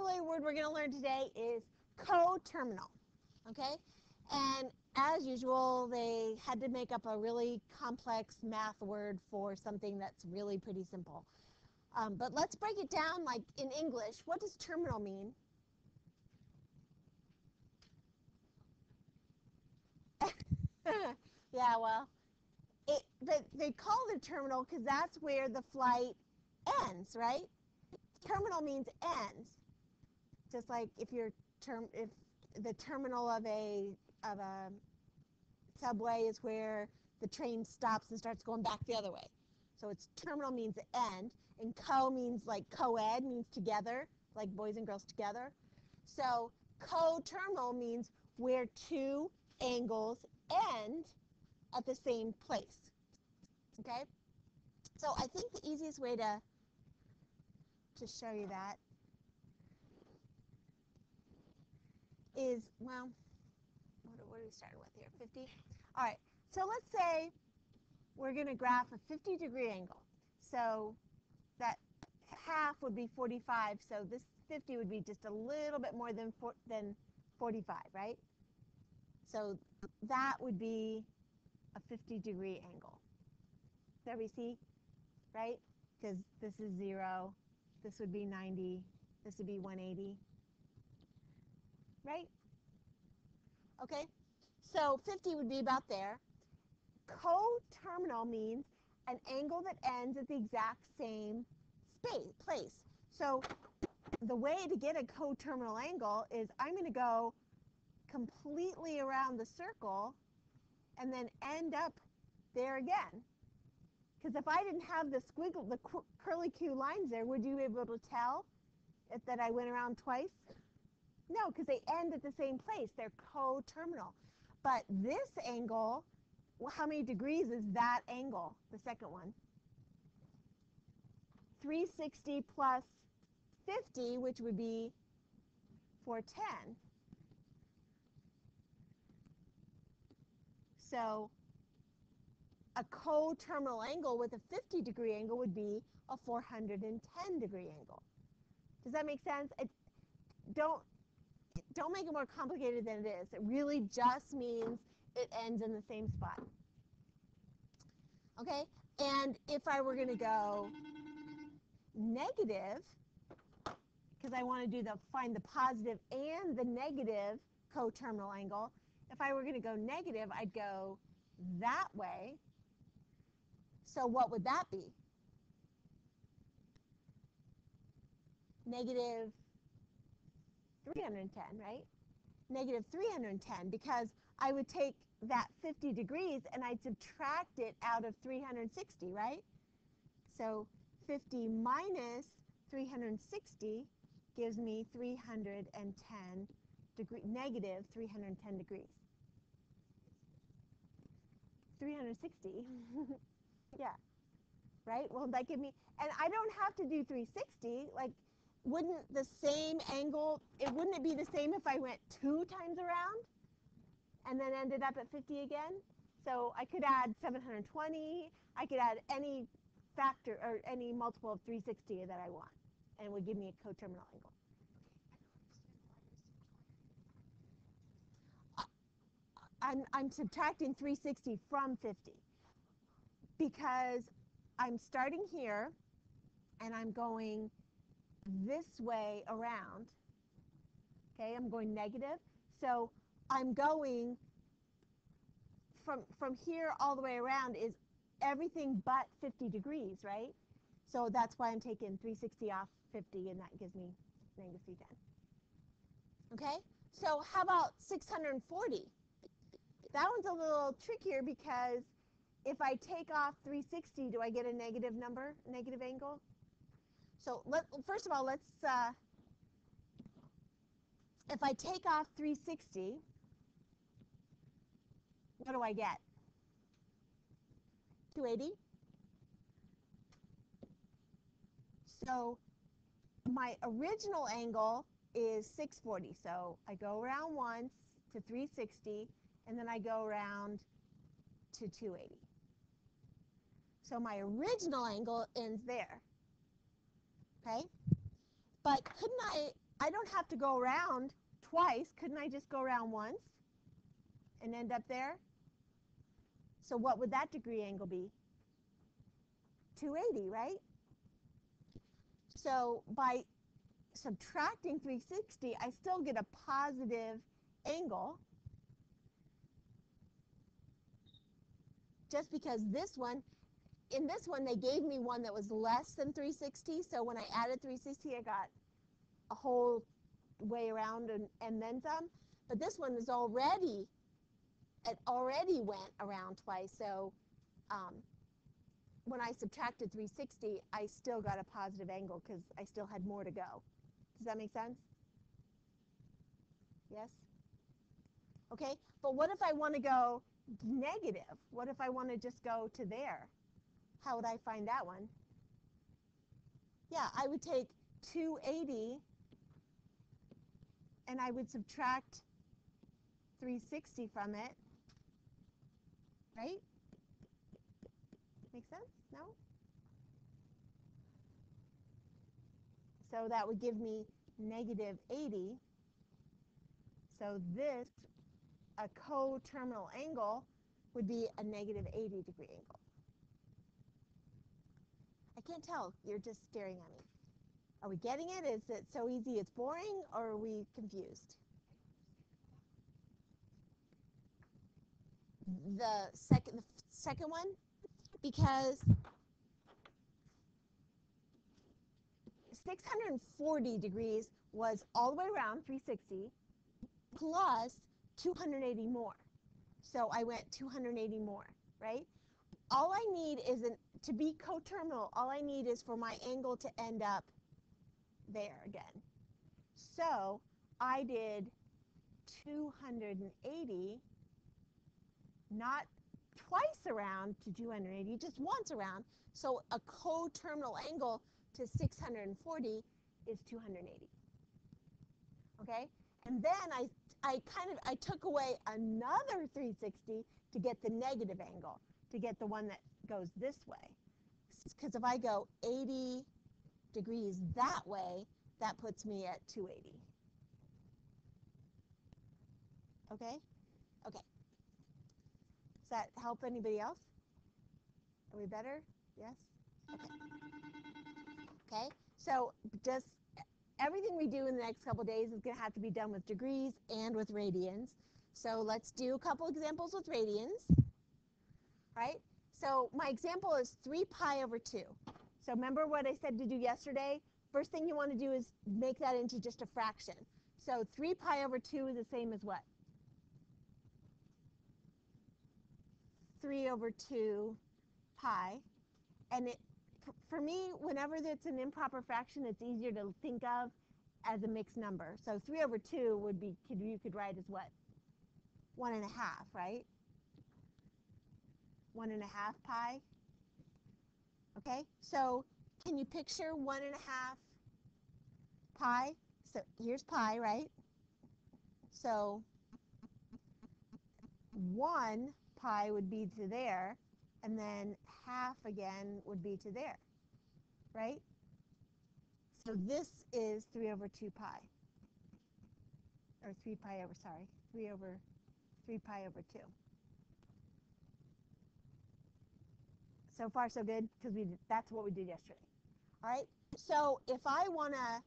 vocabulary word we're going to learn today is coterminal. Okay? And as usual, they had to make up a really complex math word for something that's really pretty simple. But let's break it down like in English. What does terminal mean? Yeah, well, they call it a terminal because that's where the flight ends, right? Terminal means ends. Just like if the terminal of a subway is where the train stops and starts going back the other way. So it's terminal means end, and co means like co-ed, means together, like boys and girls together. So coterminal means where two angles end at the same place. Okay? So I think the easiest way to show you that is, well, what are we starting with here? 50? All right. So let's say we're going to graph a 50-degree angle. So that half would be 45. So this 50 would be just a little bit more than 45, right? So that would be a 50-degree angle. There we see, right? Because this is 0. This would be 90. This would be 180. Right? Okay? So 50 would be about there. Coterminal means an angle that ends at the exact same place. So the way to get a coterminal angle is I'm going to go completely around the circle and then end up there again. Because if I didn't have the squiggle, the curly Q lines there, would you be able to tell that I went around twice? No, because they end at the same place. They're coterminal. But this angle, how many degrees is that angle, the second one? 360 plus 50, which would be 410. So a coterminal angle with a 50-degree angle would be a 410-degree angle. Does that make sense? Don't make it more complicated than it is. It really just means it ends in the same spot. Okay? And if I were going to go negative, because I want to find the positive and the negative coterminal angle, if I were going to go negative, I'd go that way. So what would that be? Negative 310, right? Negative 310, because I would take that 50 degrees and I'd subtract it out of 360, right? So 50 minus 360 gives me 310 negative 310 degrees. 360. Yeah. Right? Well, that give me, and I don't have to do 360. Like, wouldn't the same angle, wouldn't it be the same if I went 2 times around and then ended up at 50 again? So I could add 720. I could add any factor or any multiple of 360 that I want, and it would give me a coterminal angle. I'm subtracting 360 from 50 because I'm starting here and I'm going this way around. Okay, I'm going negative. So I'm going from here all the way around is everything but 50 degrees, right? So that's why I'm taking 360 off 50, and that gives me negative 310. Okay, so how about 640? That one's a little trickier because if I take off 360, do I get a negative number, negative angle? So first of all, let's, if I take off 360, what do I get? 280. So my original angle is 640. So I go around once to 360, and then I go around to 280. So my original angle ends there. Okay? But couldn't I don't have to go around twice. Couldn't I just go around once and end up there? So what would that degree angle be? 280, right? So by subtracting 360, I still get a positive angle, just because this one, in this one, they gave me one that was less than 360. So when I added 360, I got a whole way around and then some. But this one is already, it already went around twice. So when I subtracted 360, I still got a positive angle because I still had more to go. Does that make sense? Yes? Okay, but what if I want to go negative? What if I want to just go to there? How would I find that one? Yeah, I would take 280 and I would subtract 360 from it, right? Make sense? No? So that would give me negative 80. So this, a coterminal angle, would be a negative 80 degree angle. I can't tell. You're just staring at me. Are we getting it? Is it so easy it's boring, or are we confused? The second one, because 640 degrees was all the way around 360 plus 280 more. So I went 280 more, right? All I need is to be coterminal, all I need is for my angle to end up there again. So I did 280, not twice around to 280, just once around. So a coterminal angle to 640 is 280. Okay? And then I took away another 360 to get the negative angle, to get the one that goes this way. Because if I go 80 degrees that way, that puts me at 280. Okay? Okay. Does that help anybody else? Are we better? Yes? Okay. Okay? So just everything we do in the next couple of days is going to have to be done with degrees and with radians. So let's do a couple examples with radians. Right? So my example is 3 pi over 2. So remember what I said to do yesterday? First thing you want to do is make that into just a fraction. So 3 pi over 2 is the same as what? 3 over 2 pi. And for me, whenever it's an improper fraction, it's easier to think of as a mixed number. So 3 over 2 would be, you could write as what? 1.5, right? 1.5 pi. Okay, so can you picture 1.5 pi? So here's pi, right? So 1 pi would be to there, and then half again would be to there, right? So this is 3 over 2 pi. Or 3 pi over, sorry, 3 pi over 2. So far so good, because that's what we did yesterday. All right, so if I want to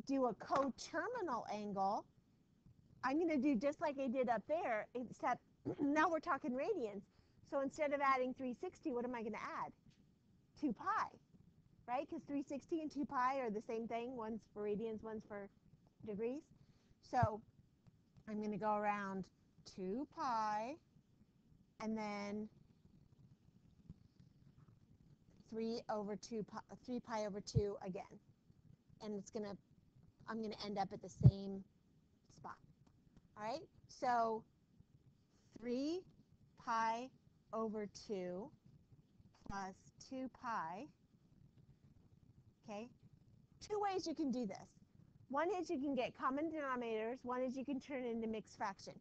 do a coterminal angle, I'm going to do just like I did up there, except now we're talking radians. So instead of adding 360, what am I going to add? 2 pi, right? Because 360 and 2 pi are the same thing. One's for radians, one's for degrees. So I'm going to go around 2 pi, and then 3 pi over 2 again. And I'm going to end up at the same spot. All right, so 3 pi over 2 plus 2 pi. Okay, two ways you can do this. One is you can get common denominators. One is you can turn it into mixed fraction,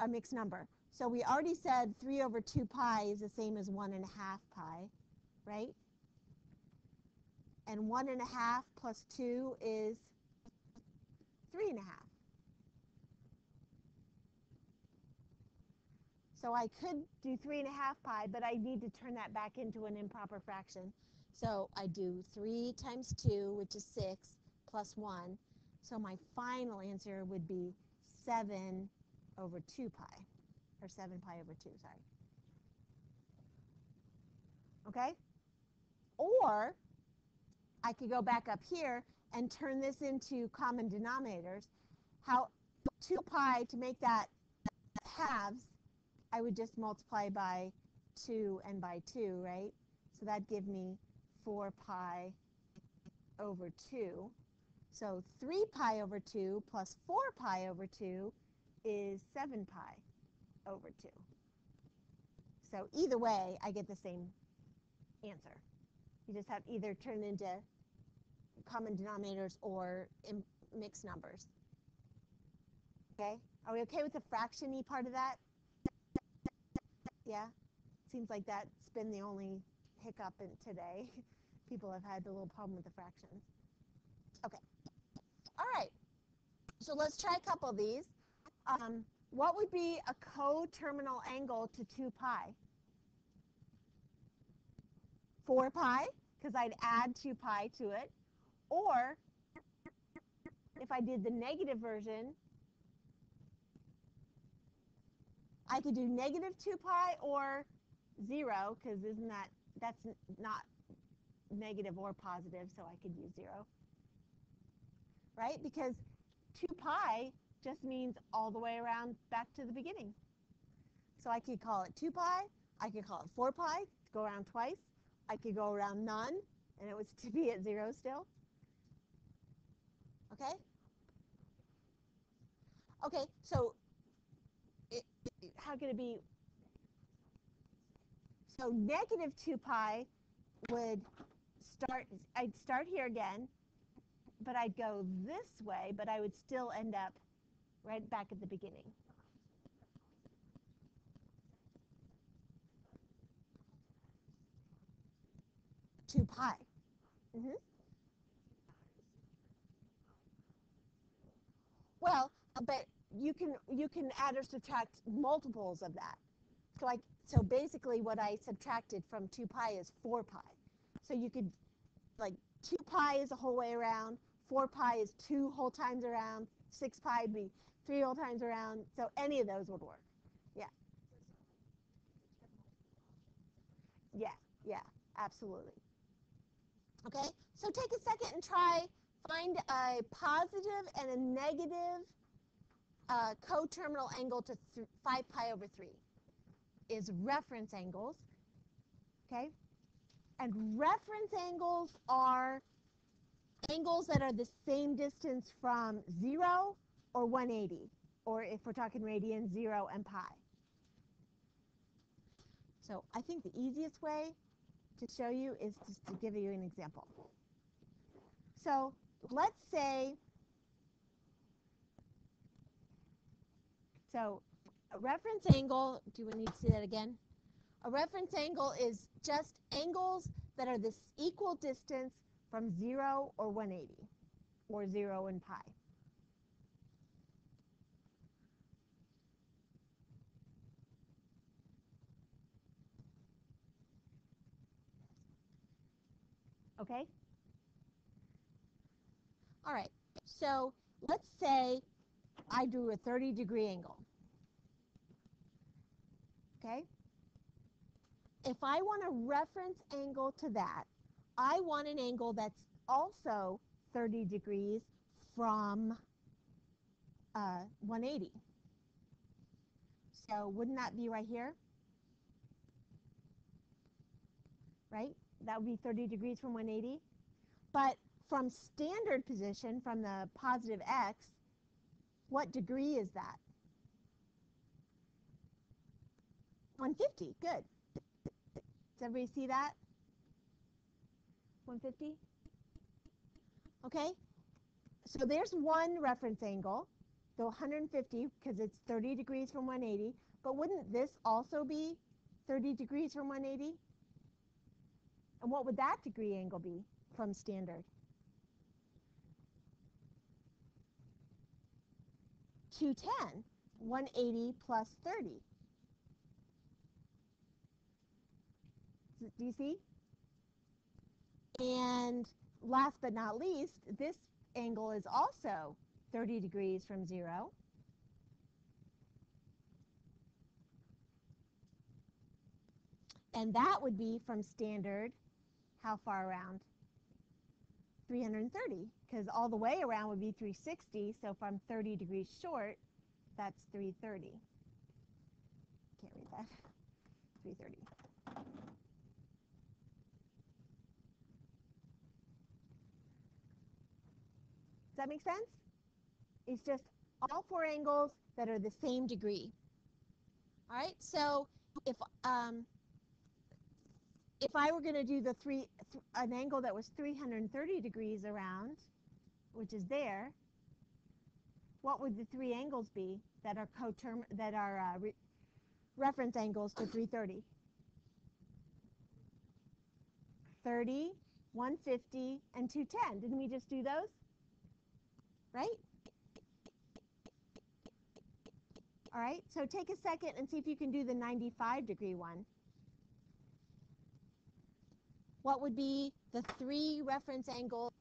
a mixed number. So we already said 3 over 2 pi is the same as 1.5 pi, right? And 1.5 plus 2 is 3.5. So I could do 3.5 pi, but I need to turn that back into an improper fraction. So I do 3 times 2, which is 6, plus 1. So my final answer would be 7 over 2 pi, or 7 pi over 2, sorry. Okay? Or I could go back up here and turn this into common denominators. How 2 pi, to make that halves, I would just multiply by 2 and by 2, right? So that'd give me 4 pi over 2. So 3 pi over 2 plus 4 pi over 2 is 7 pi over 2. So either way, I get the same answer. You just have either turn into common denominators or mixed numbers. Okay? Are we okay with the fraction-y part of that? Yeah? Seems like that's been the only hiccup in today. People have had a little problem with the fractions. Okay. All right. So let's try a couple of these. What would be a coterminal angle to 2 pi? 4 pi, because I'd add 2 pi to it. Or if I did the negative version, I could do negative 2 pi or 0, because that's not negative or positive, so I could use 0. Right? Because 2 pi just means all the way around back to the beginning. So I could call it 2 pi, I could call it 4 pi, go around twice. I could go around none, and it was to be at 0 still. Okay? Okay, so how could it be? So negative 2 pi would I'd start here again, but I'd go this way, but I would still end up right back at the beginning. Two pi. Well, but you can add or subtract multiples of that. So basically what I subtracted from 2 pi is 4 pi. So you could, like, 2 pi is a whole way around, 4 pi is 2 whole times around, 6 pi would be 3 whole times around, so any of those would work. Yeah. Yeah, absolutely. Okay, so take a second and find a positive and a negative coterminal angle to 5 pi over 3 is reference angles. Okay, and reference angles are angles that are the same distance from 0 or 180, or if we're talking radians, 0 and pi. So I think the easiest way to show you is just to give you an example. So let's say, so a reference angle, do we need to see that again? A reference angle is just angles that are this equal distance from 0 or 180, or 0 and pi. Okay? All right, so let's say I do a 30-degree angle. Okay? If I want a reference angle to that, I want an angle that's also 30 degrees from 180. So wouldn't that be right here? Right? That would be 30 degrees from 180. But from standard position, from the positive x, what degree is that? 150. Good. Does everybody see that? 150? Okay. So there's one reference angle, the 150, because it's 30 degrees from 180. But wouldn't this also be 30 degrees from 180? And what would that degree angle be from standard? 210. 180 plus 30. Do you see? And last but not least, this angle is also 30 degrees from 0. And that would be from standard, how far around? 330, because all the way around would be 360, so if I'm 30 degrees short, that's 330. Can't read that. 330. Does that make sense? It's just all four angles that are the same degree. All right, so if I were going to do an angle that was 330 degrees around, which is there, what would the three angles be that are reference angles to 330? 30, 150, and 210. Didn't we just do those? Right? All right, so take a second and see if you can do the 95-degree one. What would be the three reference angles